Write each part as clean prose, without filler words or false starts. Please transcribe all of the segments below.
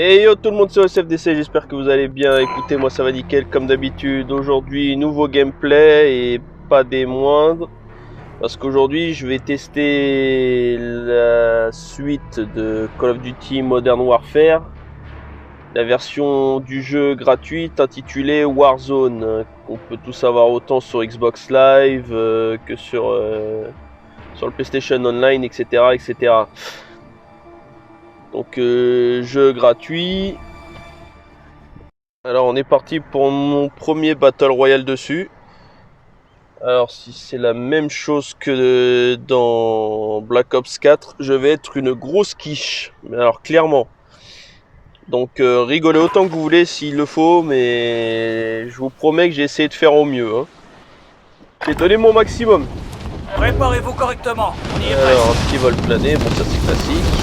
Et yo tout le monde, c'est OSFDC, j'espère que vous allez bien. Écoutez, moi ça va nickel comme d'habitude. Aujourd'hui, nouveau gameplay et pas des moindres. Parce qu'aujourd'hui, je vais tester la suite de Call of Duty Modern Warfare. La version du jeu gratuite intitulée Warzone. On peut tous avoir autant sur Xbox Live que sur le PlayStation Online, etc. etc. Donc jeu gratuit. Alors on est parti pour mon premier Battle Royale dessus. Alors si c'est la même chose que dans Black Ops 4, je vais être une grosse quiche. Mais alors clairement. Donc rigolez autant que vous voulez s'il le faut, mais je vous promets que j'ai essayé de faire au mieux. Hein. J'ai donné mon maximum. Préparez-vous correctement. Alors un petit vol plané, bon ça c'est classique.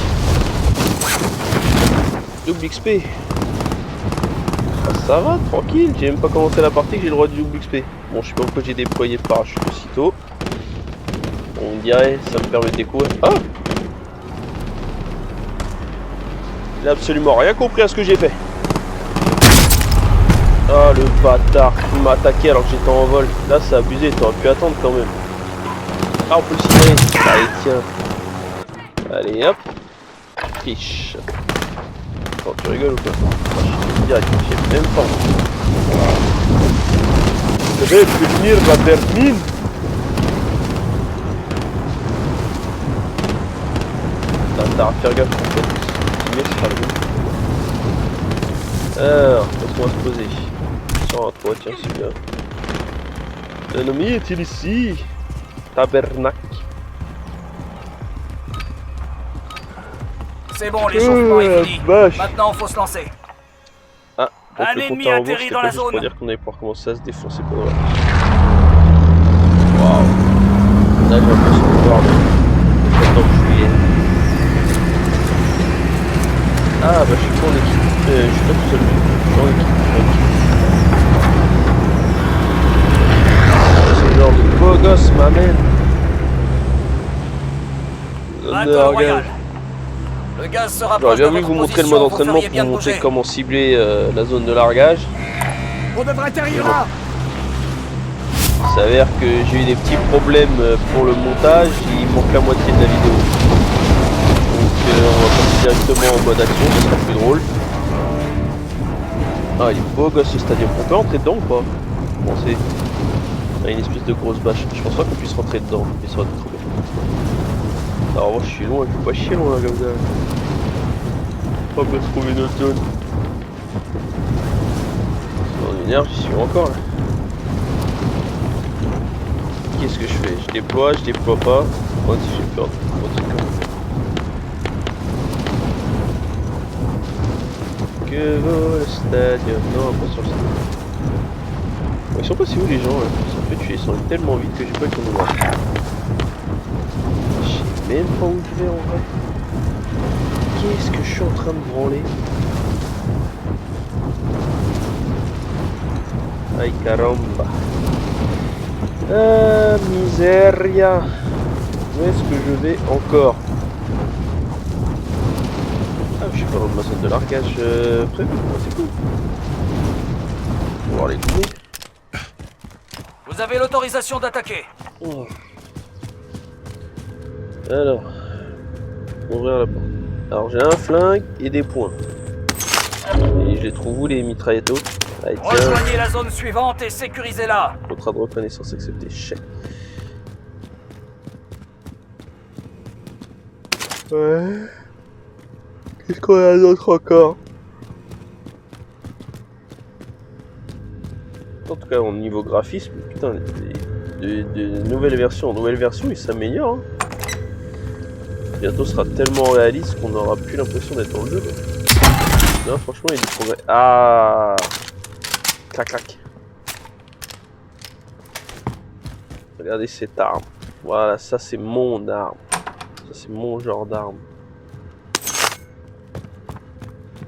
Double XP. Ah, ça va, tranquille, j'ai même pas commencé la partie que j'ai le droit du double XP. Bon, je sais pas pourquoi j'ai déployé le parachute aussitôt. On dirait, ça me permet de découvrir. Ah! Il a absolument rien compris à ce que j'ai fait. Ah, le bâtard, il m'a attaqué alors que j'étais en vol. Là, c'est abusé, t'aurais pu attendre quand même. Ah, on peut le signaler. Allez, tiens. Allez, hop. Triche. Attends, tu rigoles ou quoi? Direct, j'ai même pas. Je vais finir la termine. T'as à faire gaffe en fait. Mais c'est pas le bon. Alors, laisse-moi se poser. Sur un toit, tiens, c'est bien. L'ennemi est-il ici? Tabernacle. C'est bon, l'échauffement est fini. Vache. Maintenant, faut se lancer. Ah, donc Un le ennemi compte à rebours, atterrit c'était dans pas la juste pour zone. dire qu'on allait pouvoir commencer à se défoncer pendant la... Waouh. Là, j'ai l'impression de voir le 14 juillet. Ah, bah, je suis pas en équipe. Je suis pas tout seul. Je suis en équipe. Ce genre de beau gosse m'amène. Battle Royale. Le gaz se rapproche. J'aurais bien de voulu votre vous montrer le position, mode vous entraînement feriez pour bien vous de montrer bouger. comment cibler la zone de largage. On devrait atterrir là. Il s'avère que j'ai eu des petits problèmes pour le montage, il manque la moitié de la vidéo. Donc on va passer directement en mode action, ce sera plus drôle. Ah, il est beau gosse ce stadium. On peut entrer dedans ou pas? Bon, c'est... Il y a une espèce de grosse bâche. Je pense pas qu'on puisse rentrer dedans, mais ça va être trop bien. Alors moi je suis loin, il faut pas chier loin comme ça. On va trouver notre zone. Dans une heure, j'y suis encore là. Qu'est-ce que je fais? Je déploie pas. Moi si j'ai peur de gros trucs comme ça. Que vaut le stadium? Non, pas sur le stadium. Bon, ils sont pas si où les gens là? Ils sont fait tuer, ils sont allés tellement vite que j'ai pas eu le temps de voir. Je sais même pas où je vais en vrai. Qu'est-ce que je suis en train de branler? Ay caramba. Ah, miseria. Où est-ce que je vais encore? Ah, je suis pas loin de ma zone de largage prévue. C'est cool. On va voir les trouver. Vous avez l'autorisation d'attaquer. Oh. Alors, ouvrir la porte. Alors j'ai un flingue et des points. Et je les trouve où les mitrailletos? Allez tiens. Rejoignez la zone suivante et sécurisez-la. Contrat de reconnaissance accepté. Chèque. Ouais. Qu'est-ce qu'on a d'autre encore? En tout cas, au niveau graphisme, putain, de nouvelles versions. Nouvelles versions, ils s'améliorent. Hein. Bientôt sera tellement réaliste qu'on n'aura plus l'impression d'être dans le jeu. Là, franchement, il y a du progrès. Ah, clac, clac. Regardez cette arme. Voilà, ça c'est mon arme. Ça c'est mon genre d'arme.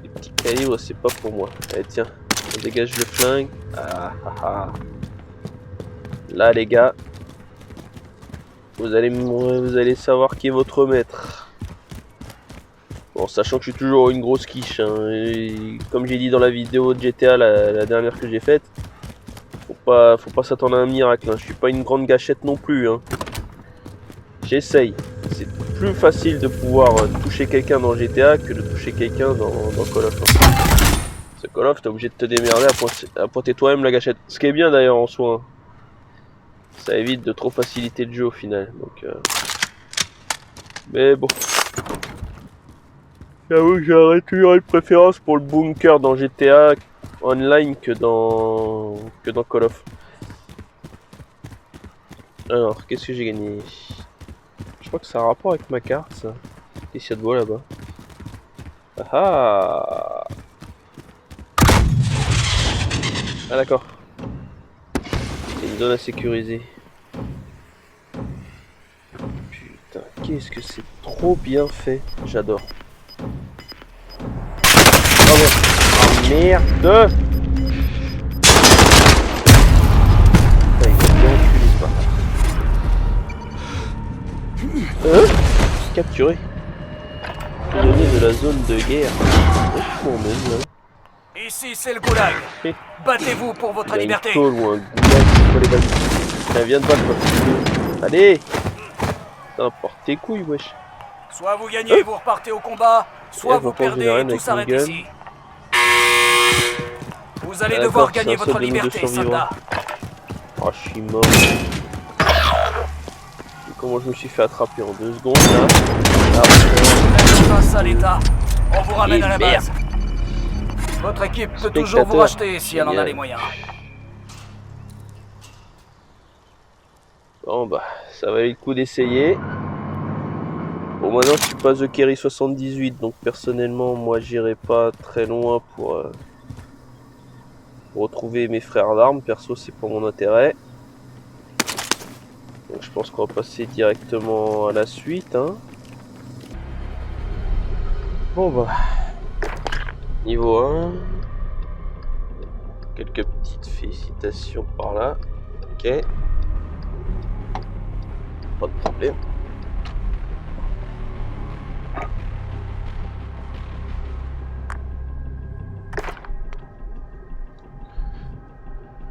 Les petits calibres, c'est pas pour moi. Allez, tiens, on dégage le flingue. Ah, ah, ah. Là, les gars, vous allez savoir qui est votre maître. Bon, Bon, sachant que je suis toujours une grosse quiche, hein, et comme j'ai dit dans la vidéo de GTA, la dernière que j'ai faite, faut pas s'attendre à un miracle, hein. Je suis pas une grande gâchette non plus, hein. J'essaye. C'est plus facile de pouvoir toucher quelqu'un dans GTA que de toucher quelqu'un dans Call of. Ce Call of, t'es obligé de te démerder à pointer toi-même la gâchette. Ce qui est bien d'ailleurs en soi, hein. Ça évite de trop faciliter le jeu au final. Donc, mais bon. J'avoue que j'aurais toujours une préférence pour le bunker dans GTA Online que dans Call of. Alors, qu'est-ce que j'ai gagné? Je crois que ça a un rapport avec ma carte, ça. Qu'est-ce qu'il y a de beau là-bas? Ah ah d'accord. C'est une zone à sécuriser. Putain, qu'est-ce que c'est trop bien fait. J'adore. Oh merde. Putain, il va bien enculer ce bâtard. Capturé. Prisonnier de la zone de guerre. Vachement même là. Ici, c'est le goulag. Battez-vous pour votre liberté. Ou un goulag, c'est quoi les balles? Tiens, viens de battre quoi. Allez. Putain, porte tes couilles, wesh. Soit vous gagnez, vous repartez au combat, soit vous perdez et tout s'arrête ici. Vous allez devoir gagner votre liberté, soldat. Oh, je suis mort. Et comment je me suis fait attraper en 2 secondes là. Face à l'état, on vous ramène à la base. Votre équipe peut toujours vous racheter si elle en a les moyens. Bon bah, ça valait le coup d'essayer. Bon, maintenant je suis pas The Kerry 78, donc personnellement moi j'irai pas très loin pour retrouver mes frères d'armes. Perso, c'est pas mon intérêt. Donc je pense qu'on va passer directement à la suite, hein. Bon bah, niveau 1, quelques petites félicitations par là, ok, pas de problème.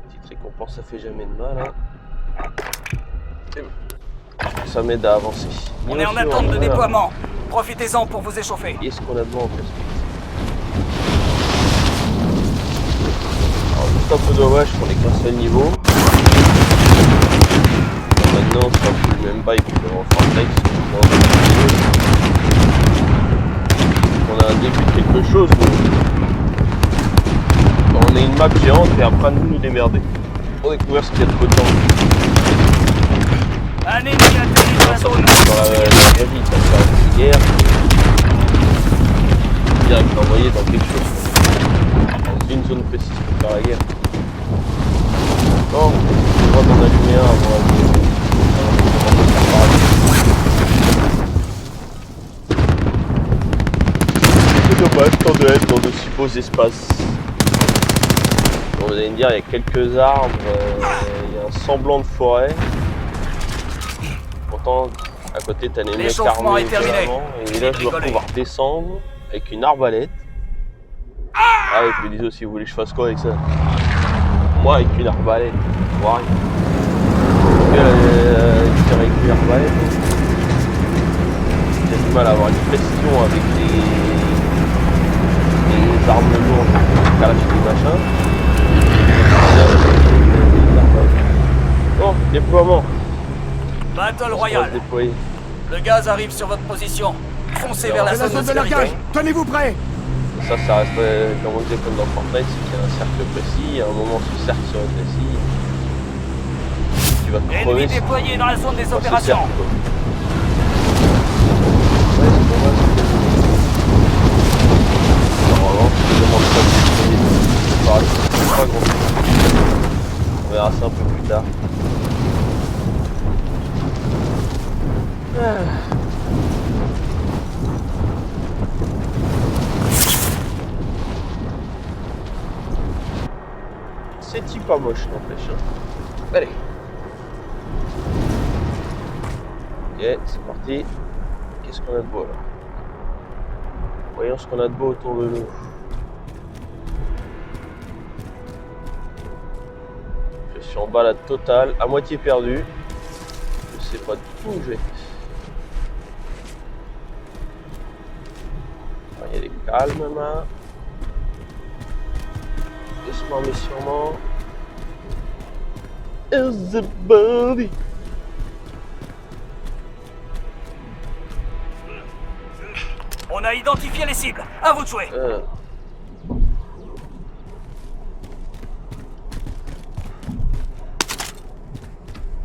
Petite récompense, ça fait jamais de mal, hein. Et bon. Ça m'aide à avancer. On est en attente de déploiement. Profitez-en pour vous échauffer. Qu'est-ce qu'on a devant en plus? Alors juste un peu dommage qu'on ait qu'un seul niveau. Maintenant c'est un peu le même bail que dans Fortnite. On a un début de quelque chose. On est une map géante et après nous démerder pour découvrir ce qu'il y a de potent. Un ennemi a tué la zone. Dans la vraie vie, ça fait une guerre. Direct envoyé dans quelque chose. Dans une zone précise pour faire la guerre. Non, on va d'en allumer un avant c'est dommage tant de être dans de si beaux espaces. Bon, vous allez me dire, il y a quelques arbres, il y a un semblant de forêt. Pourtant, à côté, t'as les mecs armés et là, je me retrouve à redescendre avec une arbalète. Ah oui, je me disais aussi, vous voulez que je fasse quoi avec ça? Moi, avec une arbalète, voir rien. Avec une arbalète, j'ai du mal à avoir une précision avec les armes lourdes, les kalachnikovs, machin. Bon, déploiement. Battle Royale. Le gaz arrive sur votre position. Foncez vers la zone de largage. Tenez-vous prêts. Ça reste comme on disait comme dans Fortnite, c'est qu'il y a un cercle précis, à un moment ce cercle serait précis. Tu vas te crever. Ennemi déployé dans la zone des opérations. Ouais, c'est dommage. Normalement, je te demande pas de pareil, c'est pas grand. On verra ça un peu plus tard. C'est pas moche n'empêche. Allez. Ok, c'est parti. Qu'est-ce qu'on a de beau là? Voyons ce qu'on a de beau autour de nous. Je suis en balade totale, à moitié perdu. Je sais pas du tout où je vais. Il y a des calmes là. Doucement mais sûrement. Everybody. On a identifié les cibles. À vous de jouer.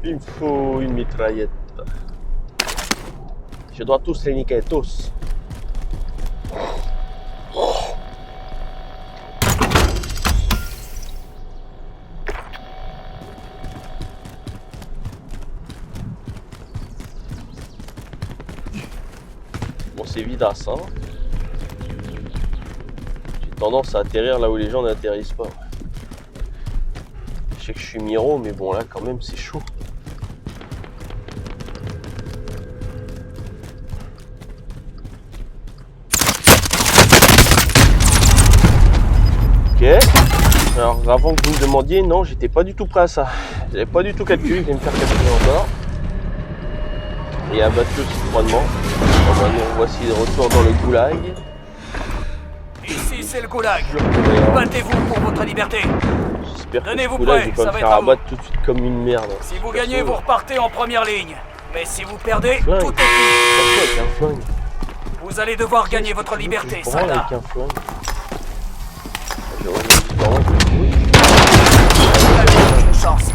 Il me faut une mitraillette. Je dois tous les niquer, tous. Bon, c'est vidasse, hein. J'ai tendance à atterrir là où les gens n'atterrissent pas. Je sais que je suis Miro, mais bon, là, quand même, c'est chaud. Ok. Alors, avant que vous me demandiez, non, j'étais pas du tout prêt à ça. J'avais pas du tout calculé que j'allais me faire capturer encore. Et abattu aussi froidement. Bon, maintenant, voici le retour dans le goulag. Ici, c'est le goulag. Battez-vous pour votre liberté. J'espère que ce goulag, je vais pas me faire abattre tout de suite comme une merde. Si vous gagnez, vous repartez en première ligne. Mais si vous perdez, tout est fini. Vous allez devoir gagner votre liberté, soldat. Avec un flingue. Chance.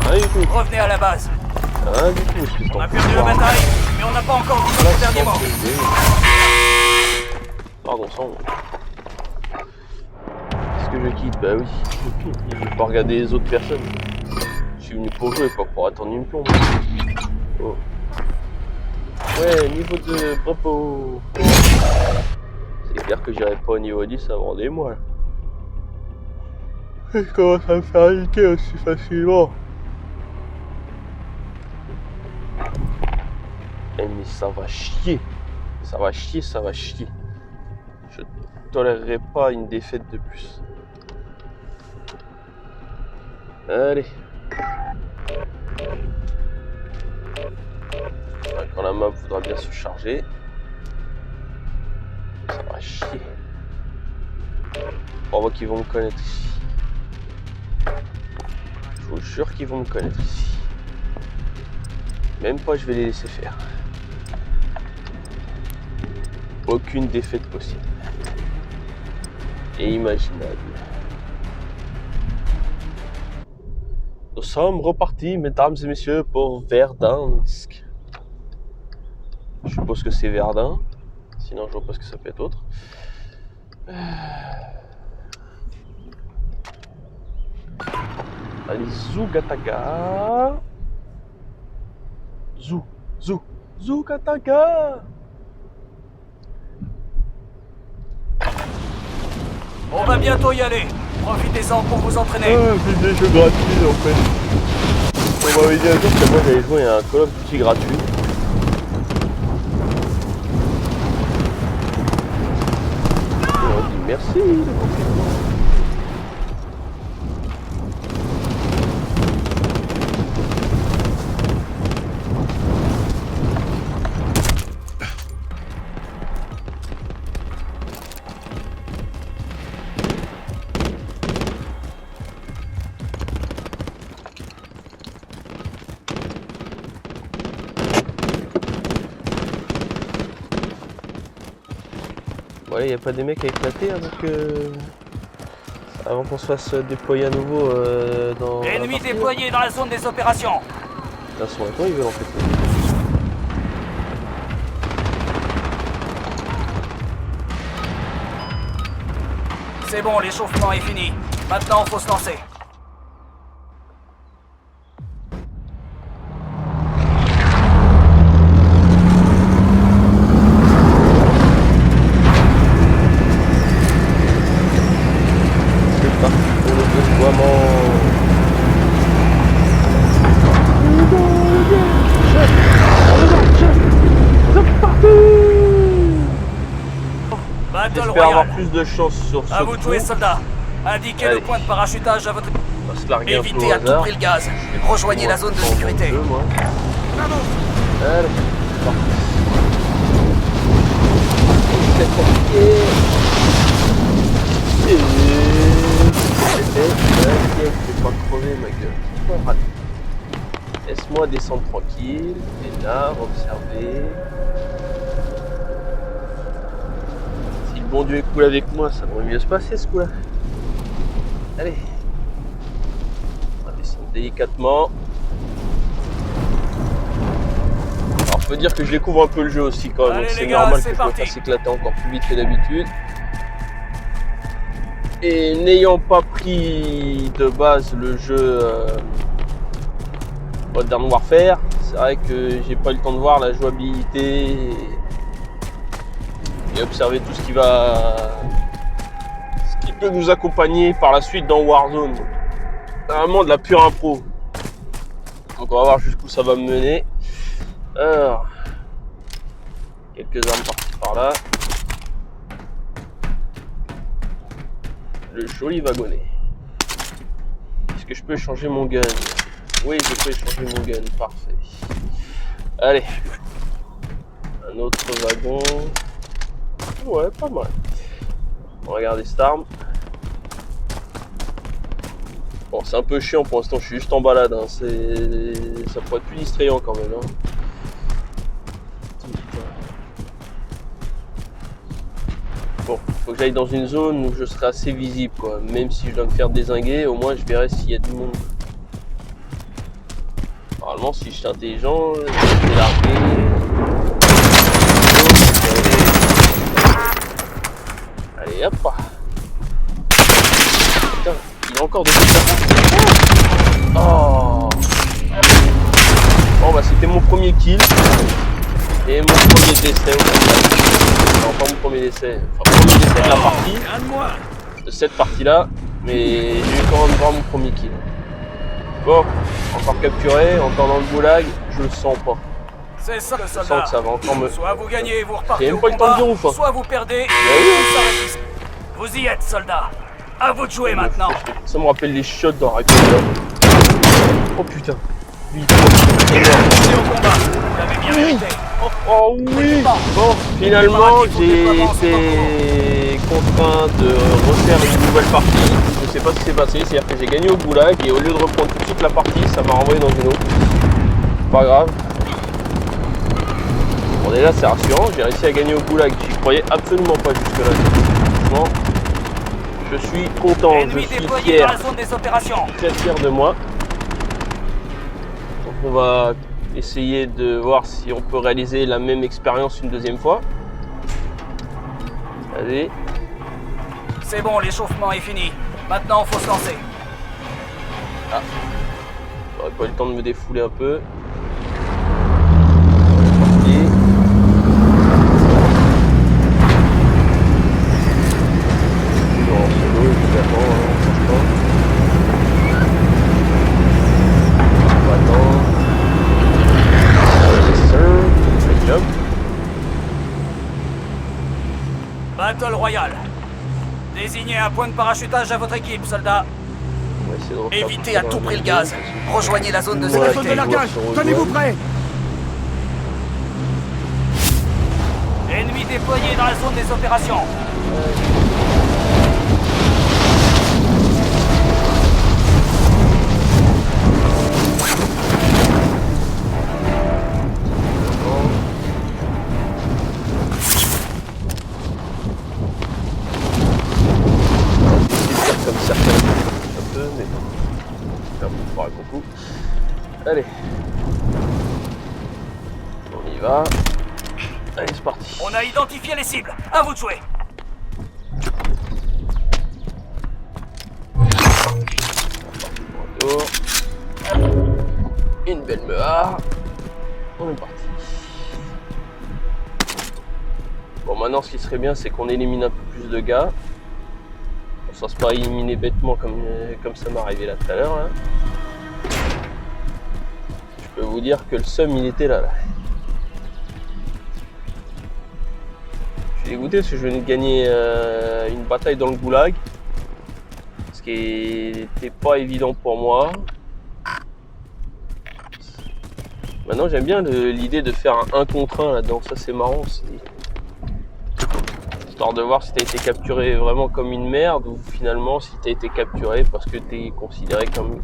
Revenez à la base. Rien du tout, on a perdu la bataille, mais on n'a pas encore dit notre dernier mot. Pardon, sang. Est-ce que je quitte? Bah oui. Je vais pas regarder les autres personnes. Je suis venu pour jouer, pas pour attendre une plombe. Oh. Ouais, niveau 2, bravo. C'est clair que j'irai pas au niveau 10 avant des mois. Je commence à me faire niquer aussi facilement. Eh mais ça va chier. Ça va chier, ça va chier. Je tolérerai pas une défaite de plus. Allez. Quand la map voudra bien se charger. Ça va chier. On voit qu'ils vont me connaître ici. Je vous jure qu'ils vont me connaître ici. Même pas, je vais les laisser faire. Aucune défaite possible. Et imaginable. Nous sommes repartis, mesdames et messieurs, pour Verdansk. Je suppose que c'est Verdun. Sinon, je vois pas ce que ça peut être autre. Allez, Zugataga. Zugataga. On va bientôt y aller. Profitez-en pour vous entraîner. C'est des jeux gratuits en fait. On m'avait dit un jour que moi j'allais jouer à un Call of Duty gratuit. Et on dit merci. Ouais, y a pas des mecs à éclater avant qu'on se fasse déployer à nouveau dans. Ennemi déployé dans la zone des opérations. De toute façon, attends, ils veulent en fait. C'est bon, l'échauffement est fini. Maintenant, faut se lancer. Battle J'espère avoir Royale. plus de chance sur ce À vous de jouer, coup. soldats. Indiquez Allez. le point de parachutage à votre... On va se larguer un peu Évitez au à tout hasard. prix le gaz. Rejoignez la zone de sécurité. Allez, c'est parti. C'est compliqué. Et... T'inquiète, je vais pas crever ma gueule. Pas raté. Laisse-moi descendre tranquille. Et là, observer. Si le bon Dieu est cool avec moi, ça devrait mieux se passer ce coup-là. Allez. On va descendre délicatement. Alors, je peux dire que je découvre un peu le jeu aussi quand même. Allez, Donc c'est les gars, normal c'est que je me parti. fasse éclater encore plus vite que d'habitude. Et n'ayant pas pris de base le jeu Modern Warfare, c'est vrai que j'ai pas eu le temps de voir la jouabilité et observer tout ce qui peut nous accompagner par la suite dans Warzone. C'est vraiment de la pure impro. Donc on va voir jusqu'où ça va me mener. Alors, quelques armes par-ci par-là. Le joli wagonnet. Est-ce que je peux changer mon gun? Oui, je peux changer mon gun. Parfait. Allez. Un autre wagon. Ouais, pas mal. On va regarder cette arme. Bon, c'est un peu chiant pour l'instant. Je suis juste en balade. Hein. Ça pourrait être plus distrayant quand même. Hein. Bon, faut que j'aille dans une zone où je serai assez visible, quoi. Même si je dois me faire dézinguer, au moins je verrai s'il y a du monde. Normalement, si je suis intelligent, je vais larguer. Allez, hop. Putain, il y a encore des trucs. Oh. Bon, bah, c'était mon premier kill. Et mon premier décès au final. Non, pas mon premier décès. Enfin, premier décès de la partie. De cette partie-là. Mais j'ai eu quand même voir mon premier kill. Bon, encore capturé, encore dans le goulag. Je le sens pas. C'est ça le Je soldat. sens que ça va encore me... Soit vous gagnez et vous repartez J'ai même au pas eu le temps combat, de dire ouf, hein. soit vous perdez et oui. vous s'arrêtez ici. Vous y êtes, soldat. À vous de jouer maintenant. Ça me rappelle les shots dans Harry Potter. Oh putain. Lui, il Allez au combat. Vous l'avez bien mérité. Oh oui. Bon, finalement, j'ai été contraint de refaire une nouvelle partie. Je sais pas ce qui s'est passé, c'est-à-dire que j'ai gagné au goulag et au lieu de reprendre tout de suite la partie, ça m'a renvoyé dans une autre. Pas grave. Bon, déjà, c'est rassurant, j'ai réussi à gagner au goulag. J'y croyais absolument pas jusque-là. Franchement, je suis content, je Ennemi suis déployé fier. dans la zone des opérations. Très fier de moi. Donc on va essayer de voir si on peut réaliser la même expérience une deuxième fois. Allez. C'est bon, l'échauffement est fini. Maintenant, faut se lancer. J'aurais pas eu le temps de me défouler un peu. Battle Royale. Désignez un point de parachutage à votre équipe, soldats. Évitez à tout prix le gaz. Rejoignez la zone de sécurité. Tenez-vous prêts. Ennemi déployé dans la zone des opérations. Comme certains un peu, mais bon. Faire un peu coucou. Allez. On y va. Allez, c'est parti. On a identifié les cibles. À vous de jouer. Retour. Une belle mehar. On est parti. Bon, maintenant, ce qui serait bien, c'est qu'on élimine un peu plus de gars. On se pas éliminer bêtement comme ça m'est arrivé là tout à l'heure. Je peux vous dire que le seum, il était là. suis dégoûté parce que je venais de gagner une bataille dans le goulag. Ce qui n'était pas évident pour moi. Maintenant j'aime bien l'idée de faire un 1 contre 1 là-dedans, ça c'est marrant. Histoire de voir si tu as été capturé vraiment comme une merde ou finalement si tu as été capturé parce que tu es considéré comme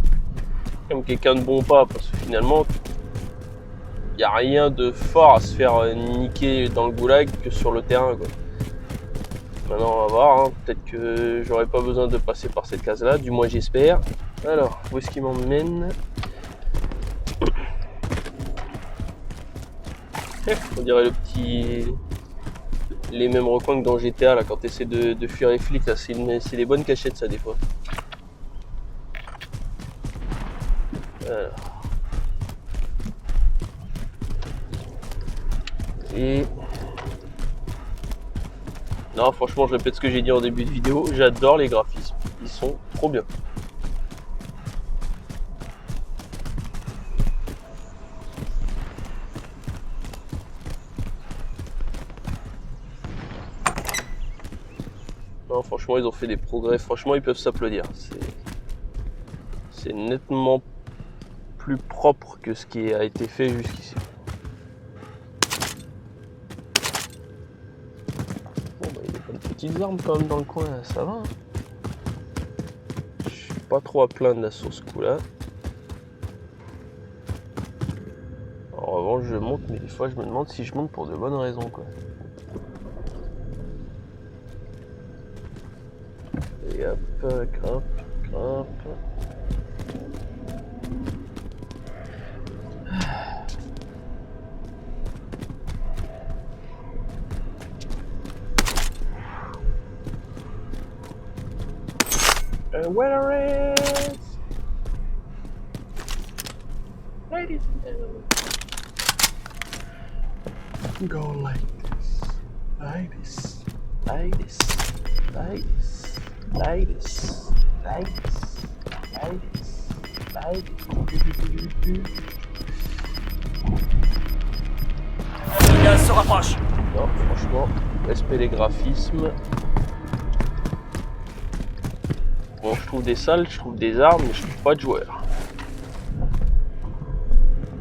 quelqu'un de bon pas. Parce que finalement, il n'y a rien de fort à se faire niquer dans le goulag que sur le terrain, quoi. Maintenant on va voir, hein. Peut-être que j'aurai pas besoin de passer par cette case là, du moins j'espère. Alors, où est-ce qu'il m'emmène? On dirait les mêmes recoins que dans GTA là, quand tu essaies de fuir les flics là, c'est des bonnes cachettes ça des fois. Alors. Et non, franchement, je répète ce que j'ai dit en début de vidéo, j'adore les graphismes, ils sont trop bien. Non, franchement, ils ont fait des progrès, franchement, ils peuvent s'applaudir. C'est nettement plus propre que ce qui a été fait jusqu'ici. Bon, bah, il y a des bonnes petites armes quand même dans le coin, là, ça va. Hein. Je suis pas trop à plaindre là sur ce coup-là. En revanche, je monte, mais des fois, je me demande si je monte pour de bonnes raisons, quoi. Et hop, grimpe. Winner is ladies and gentlemen. Go like this, like this, like this, like this, like this, like this, like this. Le gaz se rapproche. Non, franchement, respect les graphismes. Bon, je trouve des salles, je trouve des armes, mais je trouve pas de joueurs.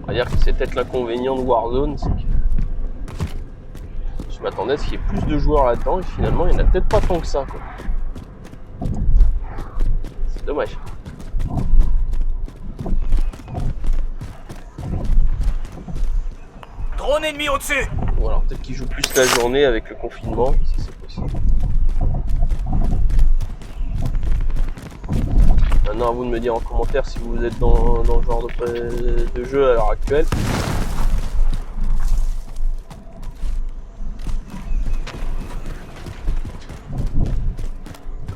On va dire que c'est peut-être l'inconvénient de Warzone, c'est que je m'attendais à ce qu'il y ait plus de joueurs là-dedans et finalement il n'y en a peut-être pas tant que ça, quoi. C'est dommage. Drone ennemi au-dessus. Bon, alors peut-être qu'ils jouent plus la journée avec le confinement, si c'est possible. Maintenant, à vous de me dire en commentaire si vous êtes dans ce genre de jeu à l'heure actuelle.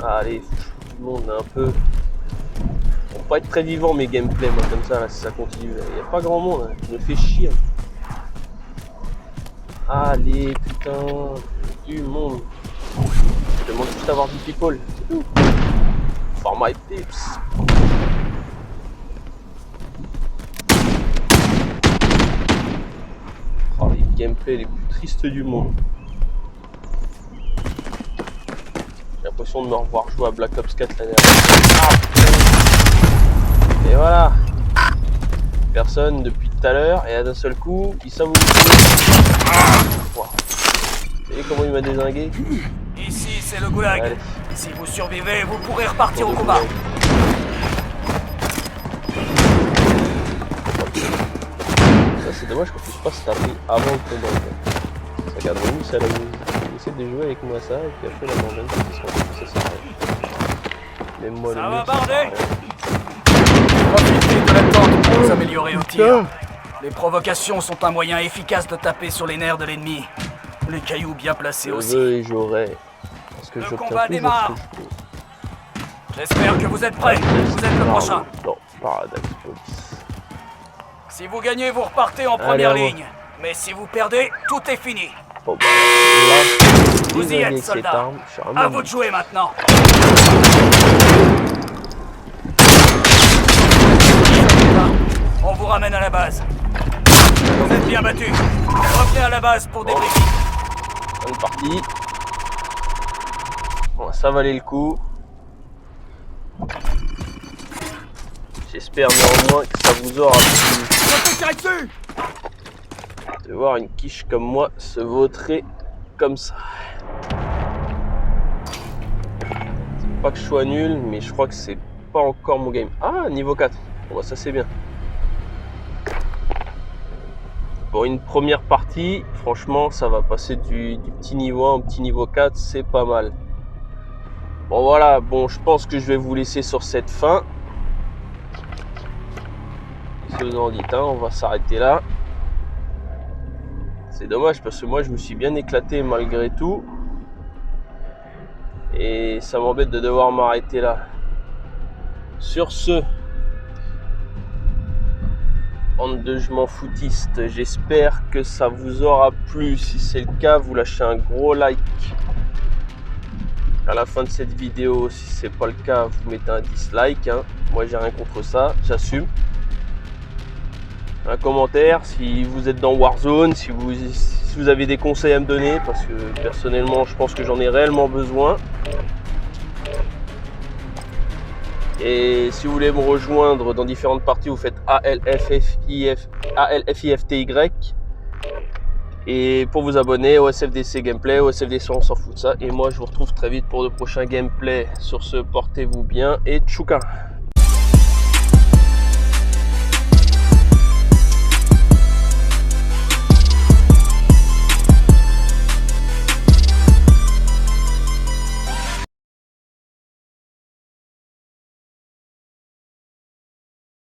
Allez, tout le monde un peu. On va pas être très vivant mes gameplays, moi, comme ça, là, si ça continue. Il n'y a pas grand monde, hein, qui me fait chier. Allez, putain, du monde. Je demande juste d'avoir du people, c'est tout. For my tips. Oh, les gameplays les plus tristes du monde. J'ai l'impression de me revoir jouer à Black Ops 4 l'année dernière. Et voilà. Personne depuis tout à l'heure, et d'un seul coup, il s'avoue. Wow. Vous voyez comment il m'a dézingué? Ici, c'est le goulag. Allez. Si vous survivez, vous pourrez repartir au combat. Ça, c'est dommage qu'on puisse pas se taper avant le combat. Ça regarde nous, ça essaie de jouer avec moi ça, et puis après la abandonne parce qu'ils sont ça s'arrête. Même moi, Ça le va mec, barder. Profitez de l'attente pour vous améliorer au tir. Les provocations sont un moyen efficace de taper sur les nerfs de l'ennemi. Les cailloux bien placés je aussi. veux et j'aurai. Parce que Le j'obtiens combat toujours démarre. ce que je peux. J'espère que vous êtes prêts. Vous êtes le prochain. Non, Paradise Police. Si vous gagnez, vous repartez en Allez, première à moi. ligne. Mais si vous perdez, tout est fini. Bon bah là, Vous y désolé êtes, avec cette soldat. arme, je suis un À homme. vous de jouer maintenant. On vous ramène à la base. Vous êtes bien battu. Revenez à la base pour débriefer. Bonne partie. ça valait le coup. J'espère néanmoins que ça vous aura plu de voir une quiche comme moi se vautrer comme ça. C'est pas que je sois nul, mais je crois que c'est pas encore mon game. Ah, niveau 4. Bon, bah, ça c'est bien. Pour une première partie, franchement, ça va passer du petit niveau 1 au petit niveau 4, c'est pas mal. Bon voilà, bon, je pense que je vais vous laisser sur cette fin. Si vous en dites, on va s'arrêter là. C'est dommage parce que moi je me suis bien éclaté malgré tout. Et ça m'embête de devoir m'arrêter là. Sur ce, bande de je m'en foutiste, j'espère que ça vous aura plu. Si c'est le cas, vous lâchez un gros like à la fin de cette vidéo. Si c'est pas le cas, vous mettez un dislike, moi j'ai rien contre ça, j'assume. Un commentaire si vous êtes dans Warzone, si vous avez des conseils à me donner, parce que personnellement je pense que j'en ai réellement besoin. Et si vous voulez me rejoindre dans différentes parties, vous faites ALFIFTY. Et pour vous abonner au SFDC Gameplay, au SFDC on s'en fout de ça. Et moi je vous retrouve très vite pour de prochains gameplays. Sur ce, portez-vous bien et tchouka.